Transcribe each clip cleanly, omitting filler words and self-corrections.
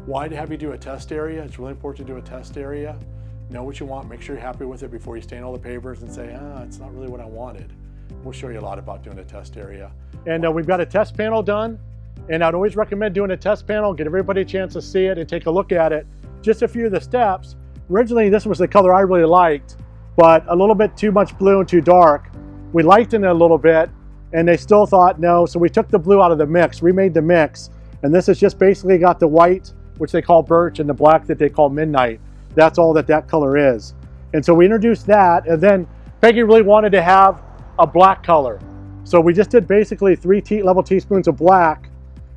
Why to have you do a test area? It's really important to do a test area. Know what you want, make sure you're happy with it before you stain all the pavers and say, it's not really what I wanted. We'll show you a lot about doing a test area. And we've got a test panel done, and I'd always recommend doing a test panel, get everybody a chance to see it and take a look at it. Just a few of the steps. Originally, this was the color I really liked, but a little bit too much blue and too dark. We lightened it a little bit, and they still thought no, so we took the blue out of the mix, remade the mix, and this has just basically got the white, which they call birch, and the black that they call midnight. That's all that color is. And so we introduced that, and then Peggy really wanted to have a black color. So we just did basically 3 level teaspoons of black,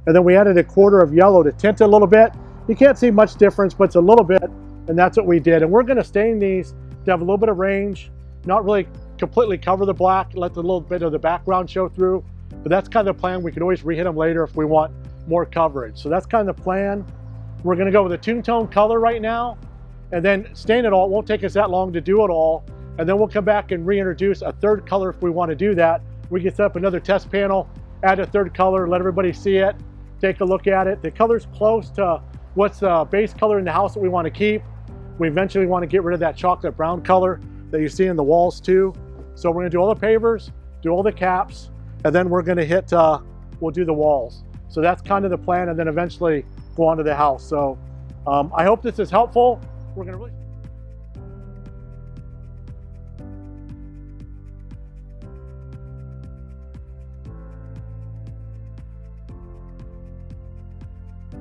and then we added a quarter of yellow to tint it a little bit. You can't see much difference, but it's a little bit, and that's what we did. And we're gonna stain these to have a little bit of range, not really completely cover the black, let the little bit of the background show through, but that's kind of the plan. We can always rehit them later if we want more coverage. So that's kind of the plan. We're gonna go with a two tone color right now, and then stain it all. It won't take us that long to do it all. And then we'll come back and reintroduce a third color if we want to do that. We can set up another test panel, add a third color, let everybody see it, take a look at it. The color's close to what's the base color in the house that we want to keep. We eventually want to get rid of that chocolate brown color that you see in the walls too. So we're going to do all the pavers, do all the caps, and then we're going to hit, we'll do the walls. So that's kind of the plan, and then eventually go on to the house. So I hope this is helpful. We're going to really